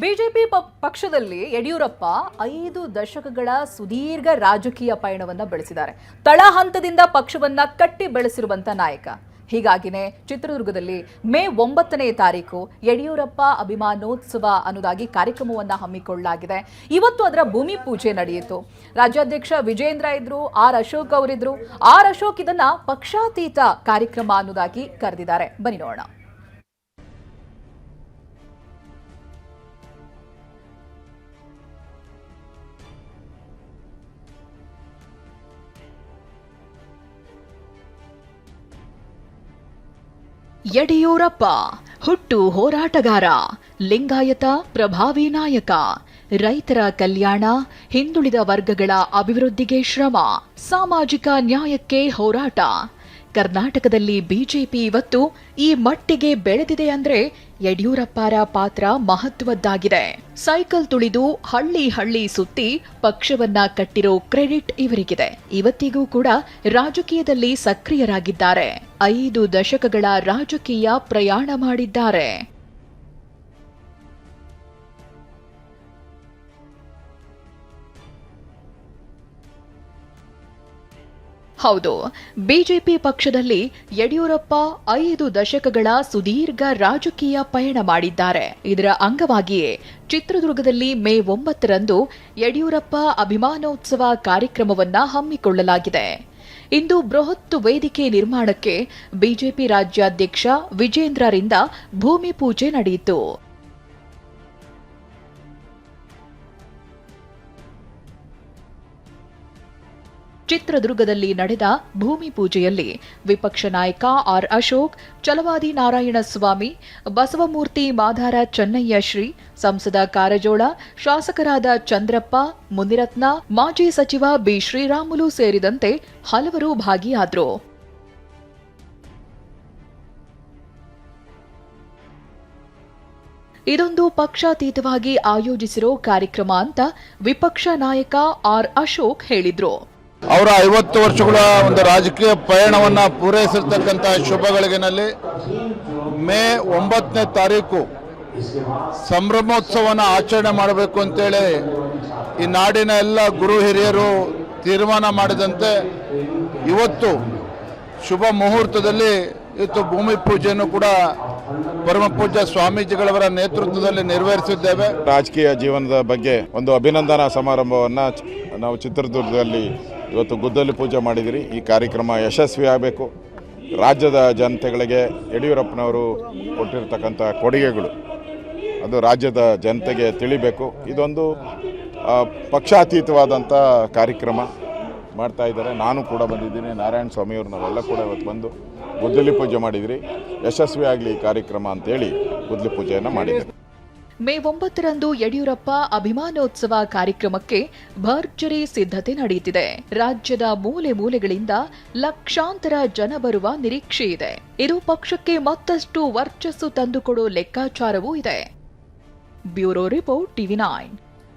BJP ಪಕ್ಷದಲ್ಲಿ ಯಡಿಯೂರಪ್ಪ 5 ದಶಕಗಳ ಸುದೀರ್ಘ ರಾಜಕೀಯ ಪಯಣವನ್ನ ಬೆಳೆಸಿದ್ದಾರೆ. ತಳಹಂತದಿಂದ ಪಕ್ಷವನ್ನ ಕಟ್ಟಿ ಬೆಳೆಸಿರುವಂತ ನಾಯಕ. ಹೀಗಾಗಿನೇ ಚಿತ್ರದುರ್ಗದಲ್ಲಿ ಮೇ 9ನೇ ತಾರೀಕು ಯಡಿಯೂರಪ್ಪ ಅಭಿಮಾನೋತ್ಸವ ಅನ್ನೋದಾಗಿ ಕಾರ್ಯಕ್ರಮವನ್ನ ಹಮ್ಮಿಕೊಳ್ಳಲಾಗಿದೆ. ಇವತ್ತು ಅದರ ಭೂಮಿ ಪೂಜೆ ನಡೆಯಿತು. ರಾಜ್ಯಾಧ್ಯಕ್ಷ ವಿಜೇಂದ್ರ ಇದ್ರು, ಆರ್ ಅಶೋಕ್ ಅವರಿದ್ರು. ಆರ್ ಅಶೋಕ್ ಇದನ್ನ ಪಕ್ಷಾತೀತ ಕಾರ್ಯಕ್ರಮ ಅನ್ನೋದಾಗಿ ಕರೆದಿದ್ದಾರೆ. ಬನ್ನಿ ನೋಡೋಣ. ಯಡಿಯೂರಪ್ಪ ಹುಟ್ಟು ಹೋರಾಟಗಾರ, ಲಿಂಗಾಯತ ಪ್ರಭಾವಿ ನಾಯಕ, ರೈತರ ಕಲ್ಯಾಣ, ಹಿಂದುಳಿದ ವರ್ಗಗಳ ಅಭಿವೃದ್ಧಿಗೆ ಶ್ರಮ, ಸಾಮಾಜಿಕ ನ್ಯಾಯಕ್ಕೆ ಹೋರಾಟ. ಕರ್ನಾಟಕದಲ್ಲಿ ಬಿಜೆಪಿ ಇವತ್ತು ಈ ಮಟ್ಟಿಗೆ ಬೆಳೆದಿದೆ ಅಂದ್ರೆ ಯಡಿಯೂರಪ್ಪರ ಪಾತ್ರ ಮಹತ್ವದ್ದಾಗಿದೆ. ಸೈಕಲ್ ತುಳಿದು ಹಳ್ಳಿ ಹಳ್ಳಿ ಸುತ್ತಿ ಪಕ್ಷವನ್ನ ಕಟ್ಟಿರೋ ಕ್ರೆಡಿಟ್ ಇವರಿಗಿದೆ. ಇವತ್ತಿಗೂ ಕೂಡ ರಾಜಕೀಯದಲ್ಲಿ ಸಕ್ರಿಯರಾಗಿದ್ದಾರೆ. 5 ದಶಕಗಳ ರಾಜಕೀಯ ಪ್ರಯಾಣ ಮಾಡಿದ್ದಾರೆ. ಹೌದು, ಬಿಜೆಪಿ ಪಕ್ಷದಲ್ಲಿ ಯಡಿಯೂರಪ್ಪ 5 ದಶಕಗಳ ಸುದೀರ್ಘ ರಾಜಕೀಯ ಪಯಣ ಮಾಡಿದ್ದಾರೆ. ಇದರ ಅಂಗವಾಗಿಯೇ ಚಿತ್ರದುರ್ಗದಲ್ಲಿ ಮೇ 9ರಂದು ಯಡಿಯೂರಪ್ಪ ಅಭಿಮಾನೋತ್ಸವ ಕಾರ್ಯಕ್ರಮವನ್ನ ಹಮ್ಮಿಕೊಳ್ಳಲಾಗಿದೆ. ಇಂದು ಬೃಹತ್ ವೇದಿಕೆ ನಿರ್ಮಾಣಕ್ಕೆ ಬಿಜೆಪಿ ರಾಜ್ಯಾಧ್ಯಕ್ಷ ವಿಜೇಂದ್ರರಿಂದ ಭೂಮಿ ಪೂಜೆ ನಡೆಯಿತು. ಚಿತ್ರದುರ್ಗದಲ್ಲಿ ನಡೆದ ಭೂಮಿ ಪೂಜೆಯಲ್ಲಿ ವಿಪಕ್ಷ ನಾಯಕ ಆರ್ ಅಶೋಕ್, ಛಲವಾದಿ ನಾರಾಯಣಸ್ವಾಮಿ, ಬಸವಮೂರ್ತಿ ಮಾದಾರ ಚೆನ್ನಯ್ಯ ಶ್ರೀ, ಸಂಸದ ಕಾರಜೋಳ, ಶಾಸಕರಾದ ಚಂದ್ರಪ್ಪ, ಮುನಿರತ್ನ, ಮಾಜಿ ಸಚಿವ ಬಿ ಶ್ರೀರಾಮುಲು ಸೇರಿದಂತೆ ಹಲವರು ಭಾಗಿಯಾದರು. ಇದೊಂದು ಪಕ್ಷಾತೀತವಾಗಿ ಆಯೋಜಿಸಿರೋ ಕಾರ್ಯಕ್ರಮ ಅಂತ ವಿಪಕ್ಷ ನಾಯಕ ಆರ್ ಅಶೋಕ್ ಹೇಳಿದ್ರು. ಅವರ 50 ವರ್ಷಗಳ ಒಂದು ರಾಜಕೀಯ ಪಯಣವನ್ನು ಪೂರೈಸಿರ್ತಕ್ಕಂಥ ಶುಭಗಳಿಗೆನಲ್ಲಿ ಮೇ 9ನೇ ತಾರೀಕು ಸಂಭ್ರಮೋತ್ಸವನ ಆಚರಣೆ ಮಾಡಬೇಕು ಅಂತೇಳಿ ಈ ನಾಡಿನ ಎಲ್ಲ ಗುರು ಹಿರಿಯರು ತೀರ್ಮಾನ ಮಾಡಿದಂತೆ ಇವತ್ತು ಶುಭ ಮುಹೂರ್ತದಲ್ಲಿ ಇವತ್ತು ಭೂಮಿ ಪೂಜೆಯನ್ನು ಕೂಡ ಪರಮ ಪೂಜ್ಯ ಸ್ವಾಮೀಜಿಗಳವರ ನೇತೃತ್ವದಲ್ಲಿ ನೆರವೇರಿಸಿದ್ದೇವೆ. ರಾಜಕೀಯ ಜೀವನದ ಬಗ್ಗೆ ಒಂದು ಅಭಿನಂದನಾ ಸಮಾರಂಭವನ್ನು ನಾವು ಚಿತ್ರದುರ್ಗದಲ್ಲಿ ಇವತ್ತು ಗುದ್ದಲಿ ಪೂಜೆ ಮಾಡಿದಿರಿ. ಈ ಕಾರ್ಯಕ್ರಮ ಯಶಸ್ವಿ ಆಗಬೇಕು. ರಾಜ್ಯದ ಜನತೆಗಳಿಗೆ ಯಡಿಯೂರಪ್ಪನವರು ಕೊಟ್ಟಿರ್ತಕ್ಕಂಥ ಕೊಡುಗೆಗಳು ಅದು ರಾಜ್ಯದ ಜನತೆಗೆ ತಿಳಿಬೇಕು. ಇದೊಂದು ಪಕ್ಷಾತೀತವಾದಂಥ ಕಾರ್ಯಕ್ರಮ ಮಾಡ್ತಾ ಇದ್ದಾರೆ. ನಾನು ಕೂಡ ಬಂದಿದ್ದೀನಿ, ನಾರಾಯಣ ಸ್ವಾಮಿಯವರು ನಾವೆಲ್ಲ ಕೂಡ ಇವತ್ತು ಬಂದು ಗುದ್ದಲಿ ಪೂಜೆ ಮಾಡಿದಿರಿ. ಯಶಸ್ವಿ ಆಗಲಿ ಈ ಕಾರ್ಯಕ್ರಮ ಅಂತೇಳಿ ಗುದ್ದಲಿ ಪೂಜೆಯನ್ನು ಮಾಡಿದ್ದಾರೆ. ಮೇ 9ರಂದು ಯಡಿಯೂರಪ್ಪ ಅಭಿಮಾನೋತ್ಸವ ಕಾರ್ಯಕ್ರಮಕ್ಕೆ ಭರ್ಜರಿ ಸಿದ್ಧತೆ ನಡೆಯುತ್ತಿದೆ. ರಾಜ್ಯದ ಮೂಲೆ ಮೂಲೆಗಳಿಂದ ಲಕ್ಷಾಂತರ ಜನ ಬರುವ ನಿರೀಕ್ಷೆ ಇದೆ. ಇದು ಪಕ್ಷಕ್ಕೆ ಮತ್ತಷ್ಟು ವರ್ಚಸ್ಸು ತಂದುಕೊಡೋ ಲೆಕ್ಕಾಚಾರವೂ ಇದೆ. Bureau report, TV9.